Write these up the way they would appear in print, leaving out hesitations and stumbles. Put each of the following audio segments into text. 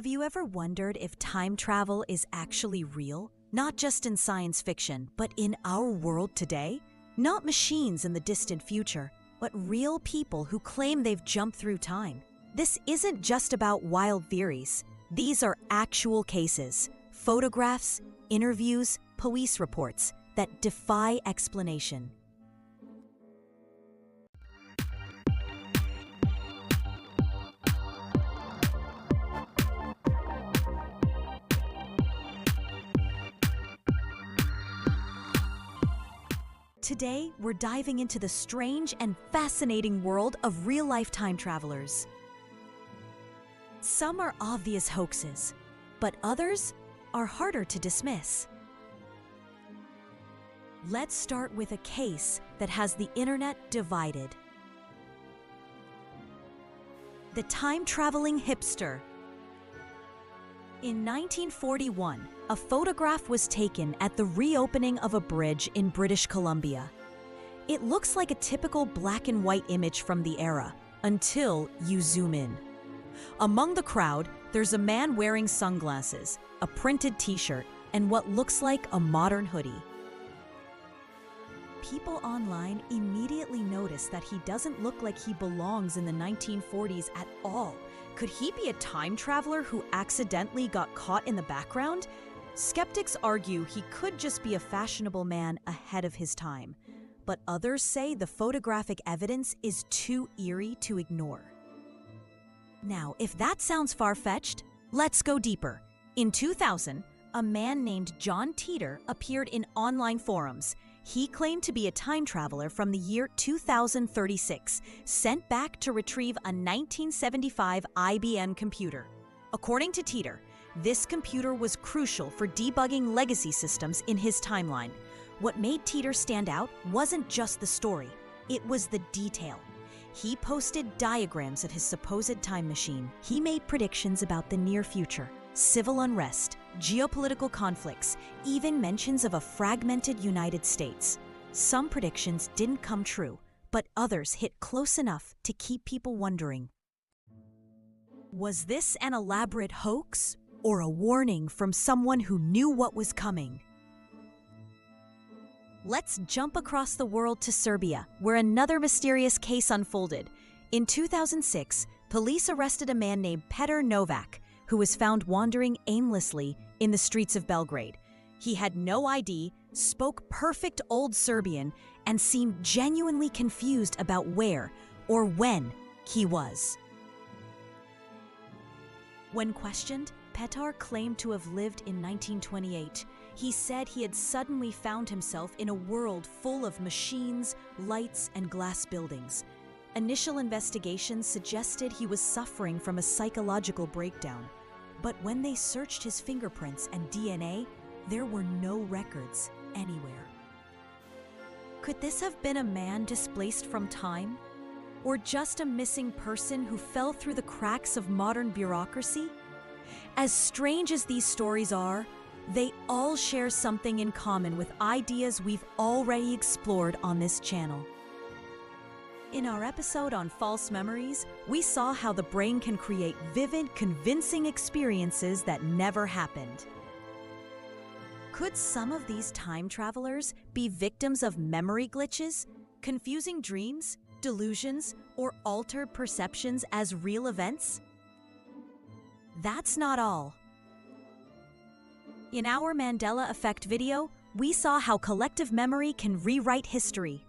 Have you ever wondered if time travel is actually real? Not just in science fiction, but in our world today? Not machines in the distant future, but real people who claim they've jumped through time. This isn't just about wild theories. These are actual cases, photographs, interviews, police reports that defy explanation. Today, we're diving into the strange and fascinating world of real-life time travelers. Some are obvious hoaxes, but others are harder to dismiss. Let's start with a case that has the internet divided. The time-traveling hipster. In 1941, a photograph was taken at the reopening of a bridge in British Columbia. It looks like a typical black and white image from the era, until you zoom in. Among the crowd, there's a man wearing sunglasses, a printed t-shirt, and what looks like a modern hoodie. People online immediately notice that he doesn't look like he belongs in the 1940s at all. Could he be a time traveler who accidentally got caught in the background? Skeptics argue he could just be a fashionable man ahead of his time, but others say the photographic evidence is too eerie to ignore. Now, if that sounds far-fetched, let's go deeper. In 2000, a man named John Titor appeared in online forums. He claimed to be a time traveler from the year 2036, sent back to retrieve a 1975 IBM computer. According to Titor, this computer was crucial for debugging legacy systems in his timeline. What made Titor stand out wasn't just the story, it was the detail. He posted diagrams of his supposed time machine. He made predictions about the near future, civil unrest, geopolitical conflicts, even mentions of a fragmented United States. Some predictions didn't come true, but others hit close enough to keep people wondering. Was this an elaborate hoax or a warning from someone who knew what was coming? Let's jump across the world to Serbia, where another mysterious case unfolded. In 2006, police arrested a man named Petar Novak, who was found wandering aimlessly in the streets of Belgrade. He had no ID, spoke perfect Old Serbian, and seemed genuinely confused about where or when he was. When questioned, Petar claimed to have lived in 1928. He said he had suddenly found himself in a world full of machines, lights, and glass buildings. Initial investigations suggested he was suffering from a psychological breakdown. But when they searched his fingerprints and DNA, there were no records anywhere. Could this have been a man displaced from time? Or just a missing person who fell through the cracks of modern bureaucracy? As strange as these stories are, they all share something in common with ideas we've already explored on this channel. In our episode on false memories, we saw how the brain can create vivid, convincing experiences that never happened. Could some of these time travelers be victims of memory glitches, confusing dreams, delusions, or altered perceptions as real events? That's not all. In our Mandela Effect video, we saw how collective memory can rewrite history.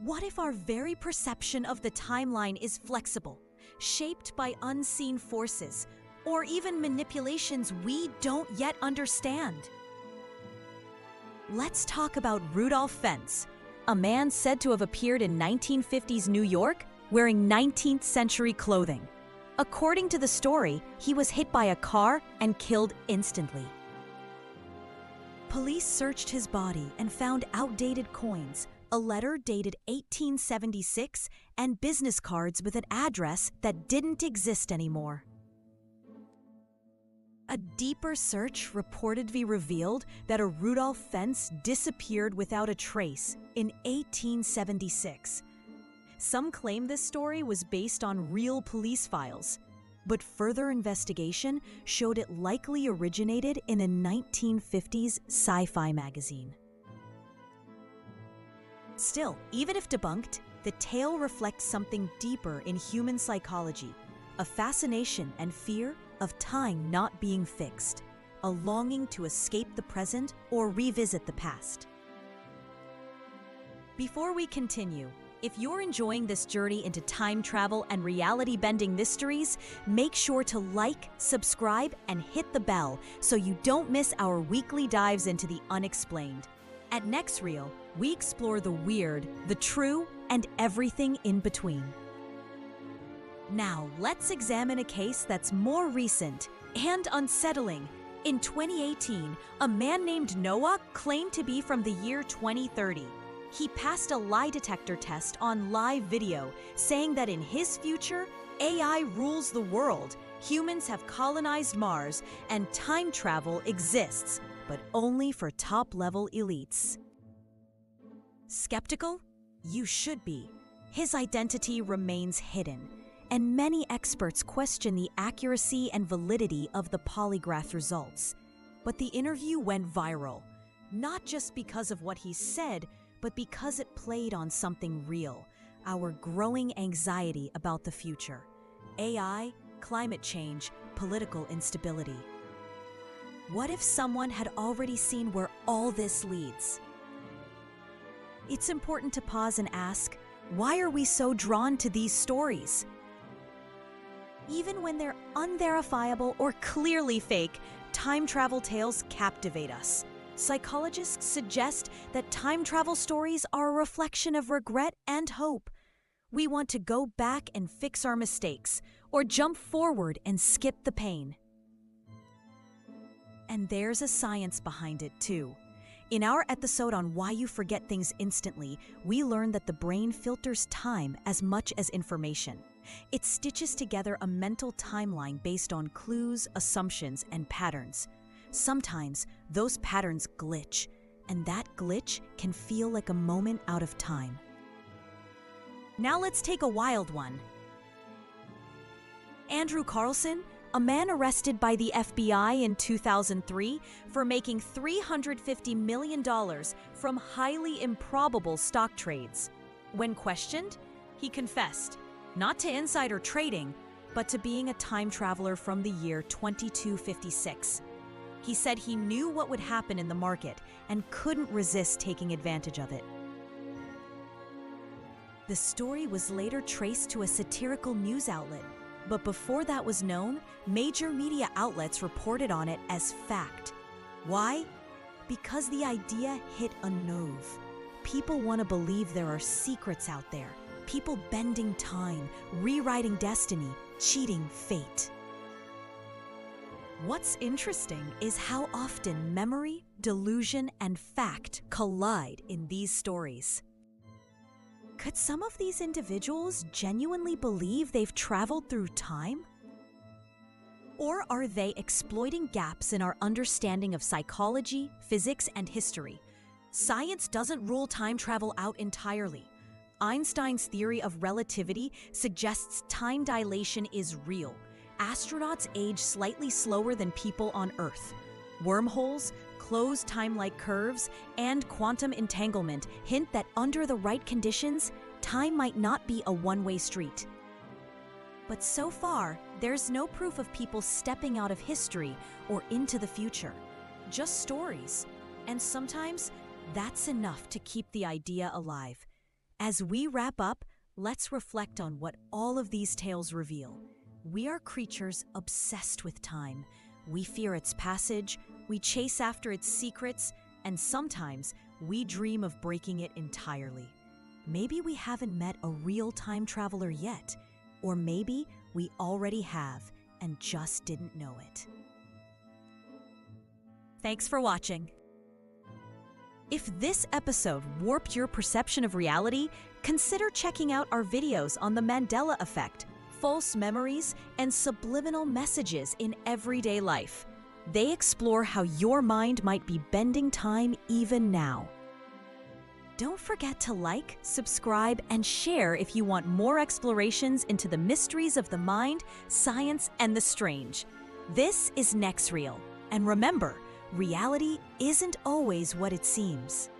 What if our very perception of the timeline is flexible, shaped by unseen forces, or even manipulations we don't yet understand? Let's talk about Rudolf Fentz, a man said to have appeared in 1950s New York wearing 19th century clothing. According to the story, he was hit by a car and killed instantly. Police searched his body and found outdated coins, a letter dated 1876, and business cards with an address that didn't exist anymore. A deeper search reportedly revealed that a Rudolf Fentz disappeared without a trace in 1876. Some claim this story was based on real police files. but further investigation showed it likely originated in a 1950s sci-fi magazine. Still, even if debunked, the tale reflects something deeper in human psychology, a fascination and fear of time not being fixed, a longing to escape the present or revisit the past. Before we continue, if you're enjoying this journey into time travel and reality-bending mysteries, make sure to like, subscribe, and hit the bell so you don't miss our weekly dives into the unexplained. At Next Reel, we explore the weird, the true, and everything in between. Now, let's examine a case that's more recent and unsettling. In 2018, a man named Noah claimed to be from the year 2030. He passed a lie detector test on live video, saying that in his future, AI rules the world, humans have colonized Mars, and time travel exists, but only for top-level elites. Skeptical? You should be. His identity remains hidden, and many experts question the accuracy and validity of the polygraph results. But the interview went viral, not just because of what he said, but because it played on something real, our growing anxiety about the future. AI, climate change, political instability. What if someone had already seen where all this leads? It's important to pause and ask, why are we so drawn to these stories? Even when they're unverifiable or clearly fake, time travel tales captivate us. Psychologists suggest that time travel stories are a reflection of regret and hope. We want to go back and fix our mistakes, or jump forward and skip the pain. And there's a science behind it, too. In our episode on why you forget things instantly, we learned that the brain filters time as much as information. It stitches together a mental timeline based on clues, assumptions, and patterns. Sometimes those patterns glitch, and that glitch can feel like a moment out of time. Now let's take a wild one. Andrew Carlson, a man arrested by the FBI in 2003 for making $350 million from highly improbable stock trades. When questioned, he confessed, not to insider trading, but to being a time traveler from the year 2256. He said he knew what would happen in the market and couldn't resist taking advantage of it. The story was later traced to a satirical news outlet, but before that was known, major media outlets reported on it as fact. Why? Because the idea hit a nerve. People want to believe there are secrets out there, people bending time, rewriting destiny, cheating fate. What's interesting is how often memory, delusion, and fact collide in these stories. Could some of these individuals genuinely believe they've traveled through time? Or are they exploiting gaps in our understanding of psychology, physics, and history? Science doesn't rule time travel out entirely. Einstein's theory of relativity suggests time dilation is real. Astronauts age slightly slower than people on Earth. Wormholes, closed time-like curves, and quantum entanglement hint that under the right conditions, time might not be a one-way street. But so far, there's no proof of people stepping out of history or into the future. Just stories. And sometimes, that's enough to keep the idea alive. As we wrap up, let's reflect on what all of these tales reveal. We are creatures obsessed with time. We fear its passage, we chase after its secrets, and sometimes we dream of breaking it entirely. Maybe we haven't met a real time traveler yet, or maybe we already have and just didn't know it. Thanks for watching. If this episode warped your perception of reality, consider checking out our videos on the Mandela effect, false memories, and subliminal messages in everyday life. They explore how your mind might be bending time even now. Don't forget to like, subscribe, and share if you want more explorations into the mysteries of the mind, science, and the strange. This is Next Reel, and remember, reality isn't always what it seems.